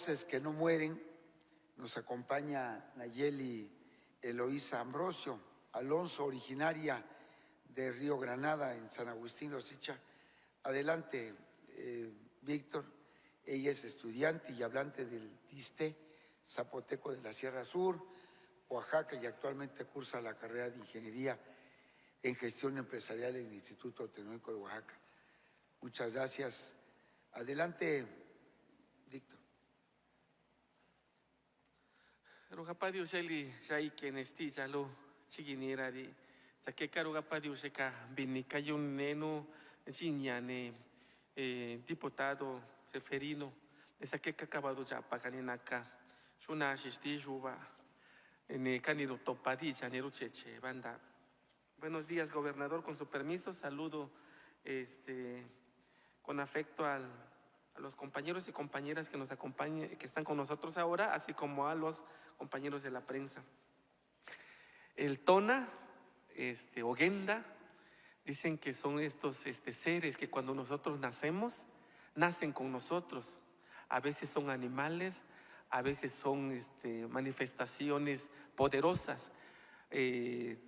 voces que no mueren. Nos acompaña Nayeli Eloísa Ambrosio Alonso, originaria de Río Granada, en San Agustín Losicha. Adelante, Víctor. Ella es estudiante y hablante del TISTE zapoteco de la Sierra Sur, Oaxaca, y actualmente cursa la carrera de Ingeniería en Gestión Empresarial en el Instituto Tecnológico de Oaxaca. Muchas gracias. Adelante, Víctor. Rugapadio Sheli Shai Kenesti Chalo Chiginirari Sakeka Rugapadio Sheka Binicayun Neno Chiñane diputado Seferino de Sakeka Cabado Chapacaninaka Shuna Shisti Juba en Caniro Topadi Chanero Cheche Banda. Buenos días, gobernador, con su permiso saludo con afecto a los compañeros y compañeras que nos acompañan, que están con nosotros ahora, así como a los compañeros de la prensa. El Tona, Ogenda, dicen que son estos seres que cuando nosotros nacemos, nacen con nosotros. A veces son animales, a veces son manifestaciones poderosas.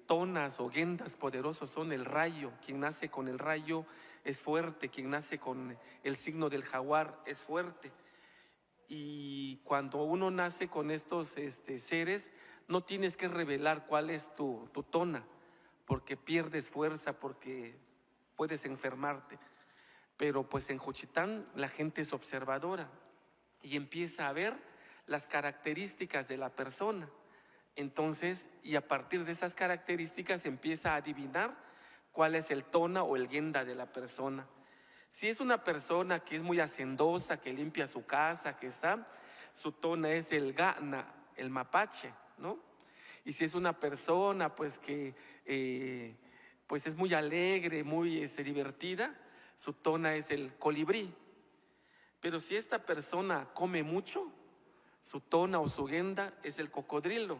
Tonas, Ogendas poderosos son el rayo. Quien nace con el rayo es fuerte, quien nace con el signo del jaguar es fuerte. Y cuando uno nace con estos seres, no tienes que revelar cuál es tu tona, porque pierdes fuerza, porque puedes enfermarte. Pero pues en Juchitán la gente es observadora y empieza a ver las características de la persona. Entonces, y a partir de esas características empieza a adivinar cuál es el tona o el genda de la persona. Si es una persona que es muy hacendosa, que limpia su casa, su tona es el gana, el mapache, ¿no? Y si es una persona pues que pues es muy alegre, muy divertida, su tona es el colibrí. Pero si esta persona come mucho, su tona o su genda es el cocodrilo.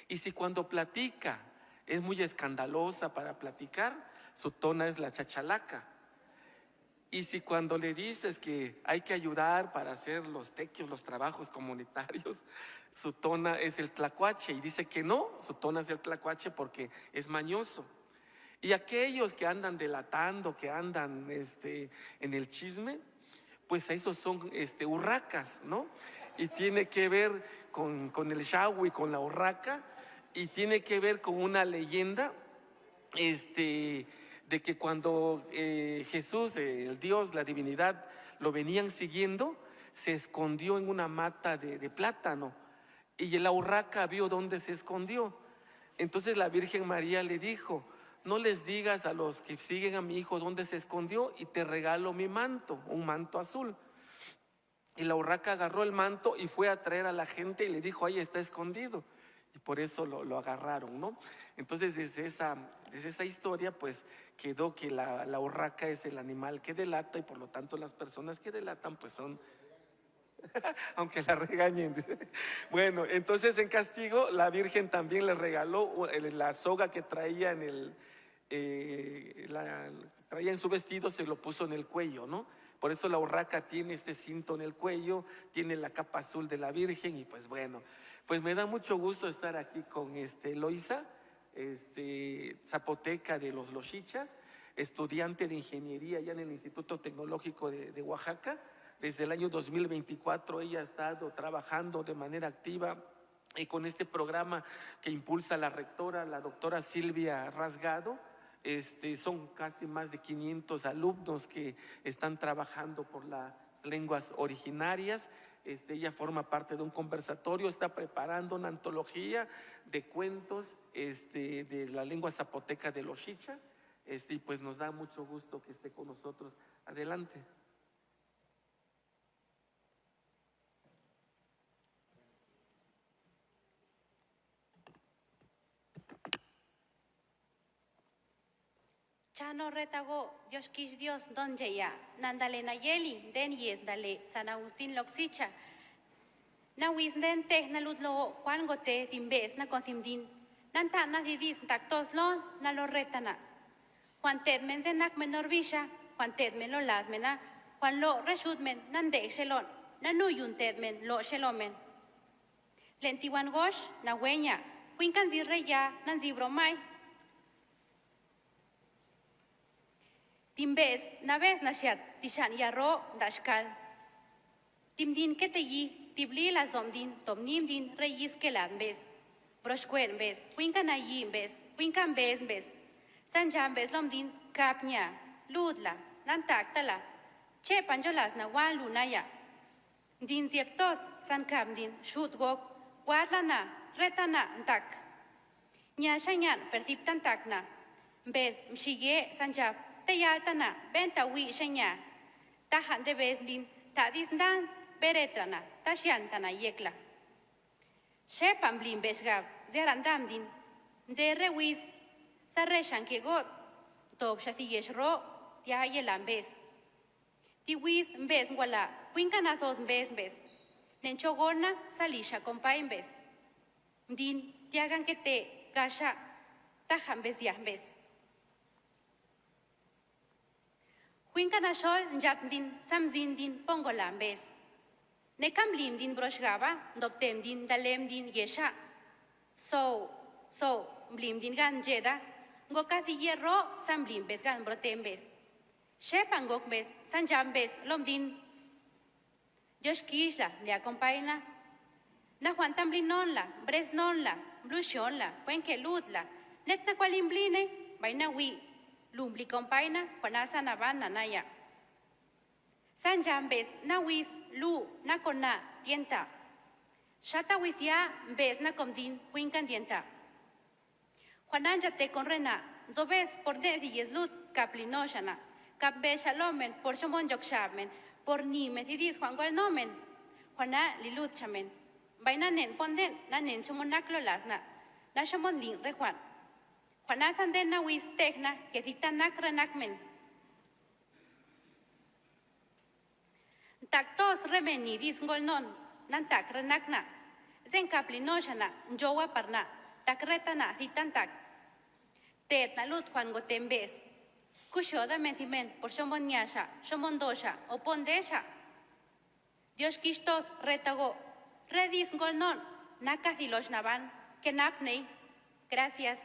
Y si cuando platica es muy escandalosa para platicar, su tona es la chachalaca. Y si cuando le dices que hay que ayudar para hacer los tequios, los trabajos comunitarios, su tona es el tlacuache. Y dice que no, su tona es el tlacuache porque es mañoso. Y aquellos que andan delatando, que andan en el chisme, pues esos son urracas, ¿no? Y tiene que ver con el shawi, con la urraca, y tiene que ver con una leyenda de que cuando Jesús, el Dios, la divinidad, lo venían siguiendo, se escondió en una mata de plátano, y la urraca vio dónde se escondió. Entonces la Virgen María le dijo: no les digas a los que siguen a mi hijo dónde se escondió, y te regalo mi manto, un manto azul. Y la urraca agarró el manto y fue a traer a la gente y le dijo: ahí está escondido. Y por eso lo agarraron, ¿no? Entonces desde esa historia pues quedó que la urraca es el animal que delata, y por lo tanto las personas que delatan pues son aunque la regañen. Bueno, entonces en castigo la Virgen también le regaló la soga que traía traía en su vestido, se lo puso en el cuello, ¿no? Por eso la urraca tiene este cinto en el cuello, tiene la capa azul de la Virgen. Y pues bueno, pues me da mucho gusto estar aquí con Eloísa, zapoteca de los Loxichas, estudiante de ingeniería ya en el Instituto Tecnológico de Oaxaca. Desde el año 2024 ella ha estado trabajando de manera activa con este programa que impulsa la rectora, la doctora Silvia Rasgado. Son casi más de 500 alumnos que están trabajando por las lenguas originarias. Ella forma parte de un conversatorio, está preparando una antología de cuentos de la lengua zapoteca de los Xicha, y pues nos da mucho gusto que esté con nosotros. Adelante. Chano retago yoshkish Dios don ya nandale Nayeli den yes dale San Agustín Loxicha na wisden te na ludlo Juan gote simbes na consimdin nanta na didis taktoslon na lo retana Juan ted men zenak menor visha Juan ted men lo lasmena Juan lo reshudmen nande shelon nanu yuntetmen lo shelomen. Lentiwan gosh na hueña, huincan zirreya nan zibromay. Timbes na vez na shat tishan yarro dashkal. Timdin keteyi tibli la zomdin tomnim din reyis kelan bes. Broshkwen bes, huincan ayi bes, huincan bes. Sanjam bes lomdin kapnya, ludla, nantaktala. Che panjolas na wan lunaya. Din zieptos san kam din shut gok, watlana, retana ntak. Nya shanyan persiptan takna. Bes mshige sanjab, teyaltana, benta wi shanya. Tahan de bes din, tadisdan, beretrana, tashiantana yekla. Shepan blin besgab, zerandam din. De rewis, sarreshan ke got. Tob shasiyesh ro, tia yelan bes. Tiwis mbes ngwala, huincanazos mbes. Nenchogorna salisha compain bes. Din tiagan que te gasha tajan bes ya bes. Huincanashol njatdin samzin din pongolan bes. Nekamblim din broshgaba, doptem din dalem din yesha. So, blim din gan jeda, ngokati hierro samblim bes gan brotem bes. Shepan gok bes, sanjam bes, lomdin. Dios kishla, le acompaña. Na Juan tamblinonla, bresnonla, blushonla, cuenque lutla. Net na cualimbline, vaina wi, lumbli compaña, Juanasa navana naya. Sanjam bes, na wis, lu, na kona, tienta. Shata wis ya, bes na comdin, huincan tienta. Juananja te conrena, do bes por de diez lut, caplinoshana. Kapbe shalomen, por shomon yokshamen, por ni metidis Juan Gualnomen, Juana liluchamen. Vaina nen ponden, na nen chomonaclo lasna, na shomon lin re Juan. Juana sanden na wis tegna, que ditanak renakmen. Taktos remeni dis ngolnon, nantak renakna. Zen kaplinoshana, jowa parna, takretana ditantak. Tet na lut Juan gotembes. Kushoda mentimen por shomon nyasha, shomon dosha, o pondesha. Dios kistos retago, redis ngolnon, nakazilosh navan, kenapnei. Gracias.